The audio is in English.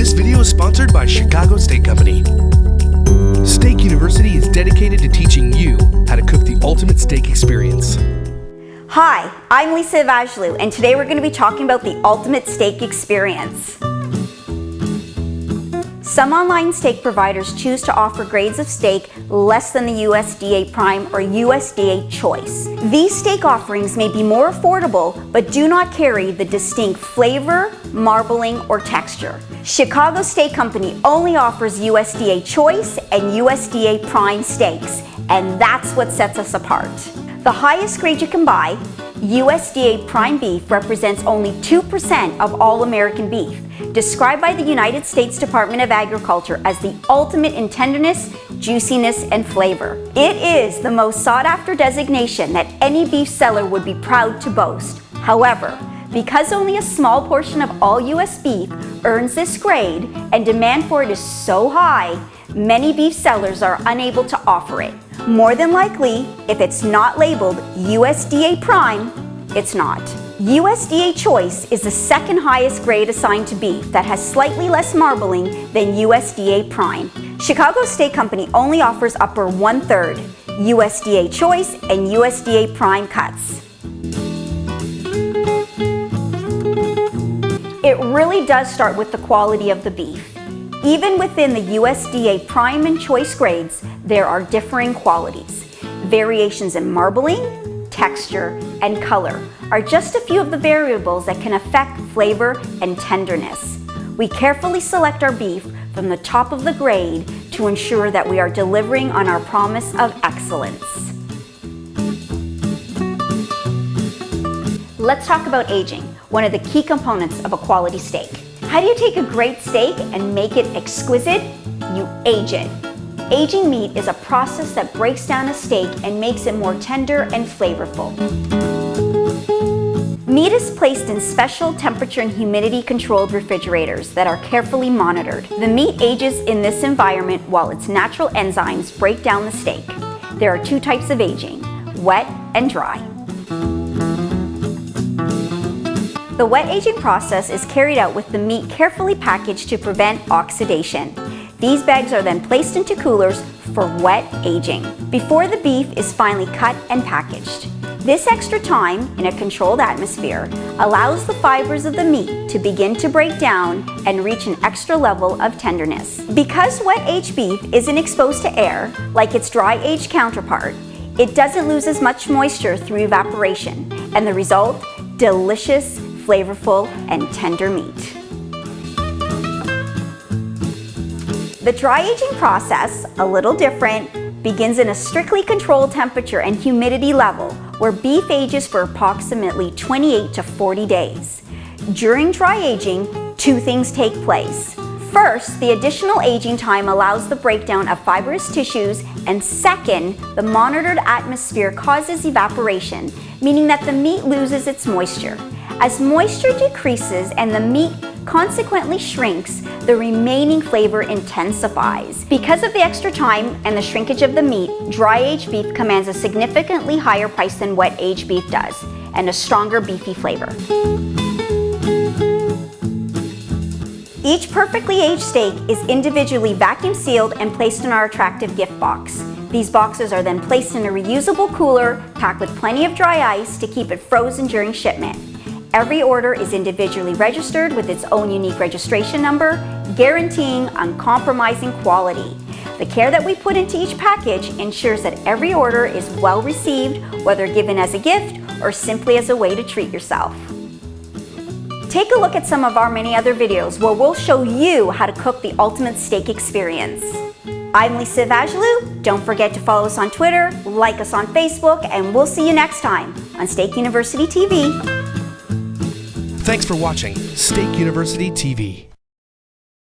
This video is sponsored by Chicago Steak Company. Steak University is dedicated to teaching you how to cook the ultimate steak experience. Hi, I'm Lisa Evajlu, and today we're going to be talking about the ultimate steak experience. Some online steak providers choose to offer grades of steak less than the USDA Prime or USDA Choice. These steak offerings may be more affordable, but do not carry the distinct flavor, marbling, or texture. Chicago Steak Company only offers USDA Choice and USDA Prime steaks, and that's what sets us apart. The highest grade you can buy, USDA Prime beef, represents only 2% of all American beef, described by the United States Department of Agriculture as the ultimate in tenderness, juiciness, and flavor. It is the most sought-after designation that any beef seller would be proud to boast. However, because only a small portion of all U.S. beef earns this grade and demand for it is so high, many beef sellers are unable to offer it. More than likely, if it's not labeled USDA Prime, it's not. USDA Choice is the second highest grade assigned to beef that has slightly less marbling than USDA Prime. Chicago Steak Company only offers upper 1/3 USDA Choice and USDA Prime cuts. It really does start with the quality of the beef. Even within the USDA Prime and Choice grades, there are differing qualities. Variations in marbling, texture, and color are just a few of the variables that can affect flavor and tenderness. We carefully select our beef from the top of the grade to ensure that we are delivering on our promise of excellence. Let's talk about aging, one of the key components of a quality steak. How do you take a great steak and make it exquisite? You age it. Aging meat is a process that breaks down a steak and makes it more tender and flavorful. Meat is placed in special temperature and humidity controlled refrigerators that are carefully monitored. The meat ages in this environment while its natural enzymes break down the steak. There are two types of aging, wet and dry. The wet aging process is carried out with the meat carefully packaged to prevent oxidation. These bags are then placed into coolers for wet aging before the beef is finally cut and packaged. This extra time in a controlled atmosphere allows the fibers of the meat to begin to break down and reach an extra level of tenderness. Because wet aged beef isn't exposed to air like its dry aged counterpart, it doesn't lose as much moisture through evaporation, and the result, delicious, flavorful, and tender meat. The dry aging process, a little different, begins in a strictly controlled temperature and humidity level where beef ages for approximately 28 to 40 days. During dry aging, two things take place. First, the additional aging time allows the breakdown of fibrous tissues, and second, the monitored atmosphere causes evaporation, meaning that the meat loses its moisture. As moisture decreases and the meat consequently shrinks, the remaining flavor intensifies. Because of the extra time and the shrinkage of the meat, dry-aged beef commands a significantly higher price than wet-aged beef does, and a stronger beefy flavor. Each perfectly aged steak is individually vacuum sealed and placed in our attractive gift box. These boxes are then placed in a reusable cooler packed with plenty of dry ice to keep it frozen during shipment. Every order is individually registered with its own unique registration number, guaranteeing uncompromising quality. The care that we put into each package ensures that every order is well received, whether given as a gift or simply as a way to treat yourself. Take a look at some of our many other videos where we'll show you how to cook the ultimate steak experience. I'm Lisa Evajlu. Don't forget to follow us on Twitter, like us on Facebook, and we'll see you next time on Steak University TV. Thanks for watching Steak University TV.